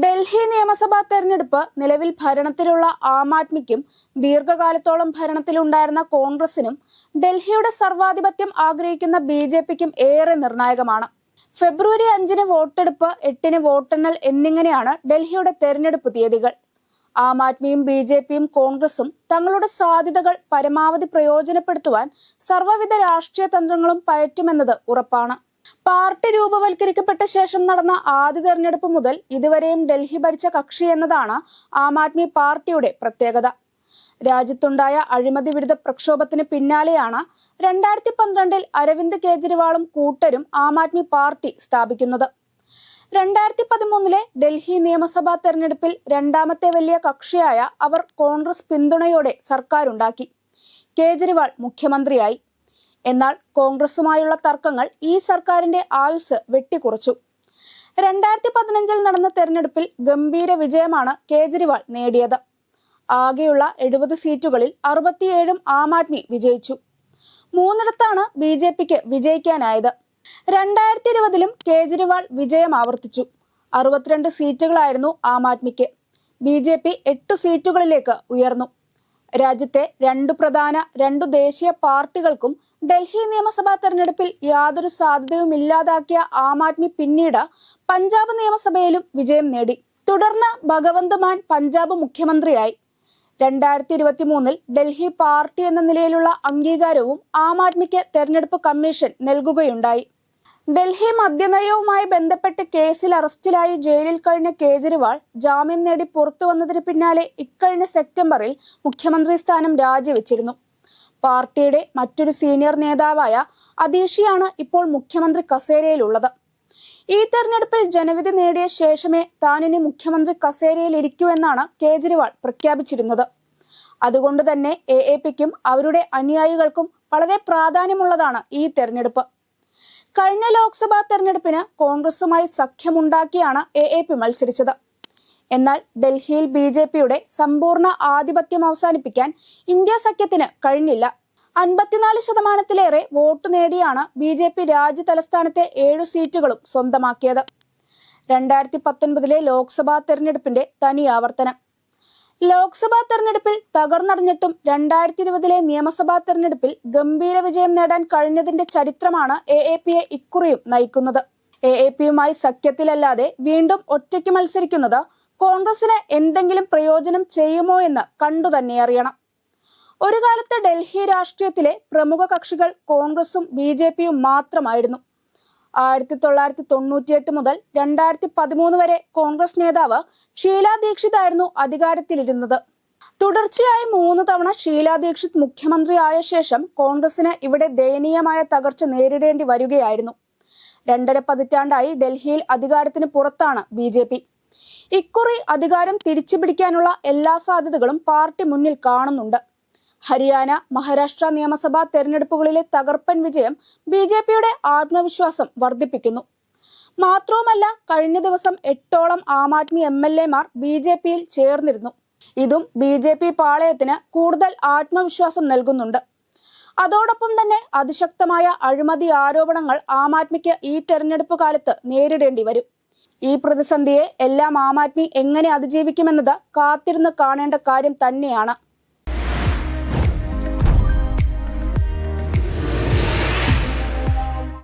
ഡൽഹി നിയമസഭാ തെരഞ്ഞെടുപ്പ് നിലവിൽ ഭരണത്തിലുള്ള ആം ആദ്മിക്കും ദീർഘകാലത്തോളം ഭരണത്തിലുണ്ടായിരുന്ന കോൺഗ്രസിനും ഡൽഹിയുടെ സർവാധിപത്യം ആഗ്രഹിക്കുന്ന BJPക്കും ഏറെ നിർണായകമാണ്. ഫെബ്രുവരി 5-ന് വോട്ടെടുപ്പ്, 8-ന് വോട്ടെണ്ണൽ എന്നിങ്ങനെയാണ് ഡൽഹിയുടെ തെരഞ്ഞെടുപ്പ് തീയതികൾ. ആം ആദ്മിയും BJPയും കോൺഗ്രസും തങ്ങളുടെ സാധ്യതകൾ പരമാവധി പ്രയോജനപ്പെടുത്തുവാൻ സർവ്വവിധ രാഷ്ട്രീയ തന്ത്രങ്ങളും പയറ്റുമെന്നത് ഉറപ്പാണ്. പാർട്ടി രൂപവൽക്കരിക്കപ്പെട്ട ശേഷം നടന്ന ആദ്യ തെരഞ്ഞെടുപ്പ് മുതൽ ഇതുവരെയും ഡൽഹി ഭരിച്ച കക്ഷി എന്നതാണ് ആം ആദ്മി പാർട്ടിയുടെ പ്രത്യേകത. രാജ്യത്തുണ്ടായ അഴിമതി വിരുദ്ധ പ്രക്ഷോഭത്തിന് പിന്നാലെയാണ് 2012-ൽ അരവിന്ദ് കെജ്രിവാളും കൂട്ടരും ആം ആദ്മി പാർട്ടി സ്ഥാപിക്കുന്നത്. 2013-ലെ ഡൽഹി നിയമസഭാ തെരഞ്ഞെടുപ്പിൽ രണ്ടാമത്തെ വലിയ കക്ഷിയായ അവർ കോൺഗ്രസ് പിന്തുണയോടെ സർക്കാരുണ്ടാക്കി. കേജ്രിവാൾ മുഖ്യമന്ത്രിയായി. എന്നാൽ കോൺഗ്രസുമായുള്ള തർക്കങ്ങൾ ഈ സർക്കാരിന്റെ ആയുസ് വെട്ടിക്കുറച്ചു. 2015-ൽ നടന്ന തെരഞ്ഞെടുപ്പിൽ ഗംഭീര വിജയമാണ് കേജ്രിവാൾ നേടിയത്. ആകെയുള്ള 70 സീറ്റുകളിൽ 67-ഉം ആം ആദ്മി വിജയിച്ചു. 3-ടത്താണ് BJPക്ക് വിജയിക്കാനായത്. 2020-ലും കേജ്രിവാൾ വിജയം ആവർത്തിച്ചു. 62 സീറ്റുകളായിരുന്നു ആം ആദ്മിക്ക്. BJP 8 സീറ്റുകളിലേക്ക് ഉയർന്നു. രാജ്യത്തെ രണ്ട് ദേശീയ പാർട്ടികൾക്കും ഡൽഹി നിയമസഭാ തെരഞ്ഞെടുപ്പിൽ യാതൊരു സാധ്യതയുമില്ലാതാക്കിയ ആം ആദ്മി പിന്നീട് പഞ്ചാബ് നിയമസഭയിലും വിജയം നേടി. തുടർന്ന് ഭഗവന്ത് മാൻ പഞ്ചാബ് മുഖ്യമന്ത്രിയായി. 2023-ൽ ഡൽഹി പാർട്ടി എന്ന നിലയിലുള്ള അംഗീകാരവും ആം ആദ്മിക്ക് തെരഞ്ഞെടുപ്പ് കമ്മീഷൻ നൽകുകയുണ്ടായി. ഡൽഹി മദ്യനയവുമായി ബന്ധപ്പെട്ട് കേസിൽ അറസ്റ്റിലായി ജയിലിൽ കഴിഞ്ഞ കേജ്രിവാൾ ജാമ്യം നേടി പുറത്തു വന്നതിന് പിന്നാലെ ഇക്കഴിഞ്ഞ സെപ്റ്റംബറിൽ മുഖ്യമന്ത്രി സ്ഥാനം രാജിവെച്ചിരുന്നു. പാർട്ടിയുടെ മറ്റൊരു സീനിയർ നേതാവായ അതീഷിയാണ് ഇപ്പോൾ മുഖ്യമന്ത്രി കസേരയിലുള്ളത്. ഈ തെരഞ്ഞെടുപ്പിൽ ജനവിധി നേടിയ ശേഷമേ താനിനി മുഖ്യമന്ത്രി കസേരയിൽ ഇരിക്കൂ എന്നാണ് കേജ്രിവാൾ പ്രഖ്യാപിച്ചിരുന്നത്. അതുകൊണ്ട് തന്നെ AAPക്കും അവരുടെ അനുയായികൾക്കും വളരെ പ്രാധാന്യമുള്ളതാണ് ഈ തെരഞ്ഞെടുപ്പ്. കഴിഞ്ഞ ലോക്സഭാ തെരഞ്ഞെടുപ്പിന് കോൺഗ്രസുമായി സഖ്യമുണ്ടാക്കിയാണ് AAP മത്സരിച്ചത്. എന്നാൽ ഡൽഹിയിൽ BJPയുടെ സമ്പൂർണ്ണ ആധിപത്യം അവസാനിപ്പിക്കാൻ ഇന്ത്യ സഖ്യത്തിന് കഴിഞ്ഞില്ല. 54% വോട്ട് നേടിയാണ് BJP രാജ്യ തലസ്ഥാനത്തെ 7 സീറ്റുകളും സ്വന്തമാക്കിയത്. 2019-ലെ ലോക്സഭാ തെരഞ്ഞെടുപ്പിന്റെ തനിയാവർത്തനം. ലോക്സഭാ തെരഞ്ഞെടുപ്പിൽ തകർന്നടിഞ്ഞിട്ടും 2020-ലെ നിയമസഭാ തെരഞ്ഞെടുപ്പിൽ ഗംഭീര വിജയം നേടാൻ കഴിഞ്ഞതിന്റെ ചരിത്രമാണ് AAPയെ ഇക്കുറിയും നയിക്കുന്നത്. AAPയുമായി സഖ്യത്തിലല്ലാതെ വീണ്ടും ഒറ്റയ്ക്ക് മത്സരിക്കുന്നത് കോൺഗ്രസിന് എന്തെങ്കിലും പ്രയോജനം ചെയ്യുമോ എന്ന് കണ്ടുതന്നെ അറിയണം. ഒരു കാലത്ത് ഡൽഹി രാഷ്ട്രീയത്തിലെ പ്രമുഖ കക്ഷികൾ കോൺഗ്രസും BJPയും മാത്രമായിരുന്നു. 1998 മുതൽ 2013 വരെ കോൺഗ്രസ് നേതാവ് ഷീല ദീക്ഷിത് ആയിരുന്നു അധികാരത്തിലിരുന്നത്. തുടർച്ചയായി 3 തവണ ഷീല ദീക്ഷിത് മുഖ്യമന്ത്രിയായ ശേഷം കോൺഗ്രസിന് ഇവിടെ ദയനീയമായ തകർച്ച നേരിടേണ്ടി വരികയായിരുന്നു. 2.5 പതിറ്റാണ്ടായി ഡൽഹിയിൽ അധികാരത്തിന് പുറത്താണ് BJP. ഇക്കുറി അധികാരം തിരിച്ചുപിടിക്കാനുള്ള എല്ലാ സാധ്യതകളും പാർട്ടി മുന്നിൽ കാണുന്നുണ്ട്. ഹരിയാന, മഹാരാഷ്ട്ര നിയമസഭാ തെരഞ്ഞെടുപ്പുകളിലെ തകർപ്പൻ വിജയം BJPയുടെ ആത്മവിശ്വാസം വർദ്ധിപ്പിക്കുന്നു. മാത്രവുമല്ല, കഴിഞ്ഞ ദിവസം 8ഓളം ആം ആദ്മി MLAമാർ BJPയിൽ ചേർന്നിരുന്നു. ഇതും BJP പാളയത്തിന് കൂടുതൽ ആത്മവിശ്വാസം നൽകുന്നുണ്ട്. അതോടൊപ്പം തന്നെ അതിശക്തമായ അഴിമതി ആരോപണങ്ങൾ ആം ആദ്മിക്ക് ഈ തെരഞ്ഞെടുപ്പ് കാലത്ത് നേരിടേണ്ടി വരും. ഈ പ്രതിസന്ധിയെ എല്ലാം ആം ആദ്മി എങ്ങനെ അതിജീവിക്കുമെന്നത് കാത്തിരുന്ന് കാണേണ്ട കാര്യം തന്നെയാണ്.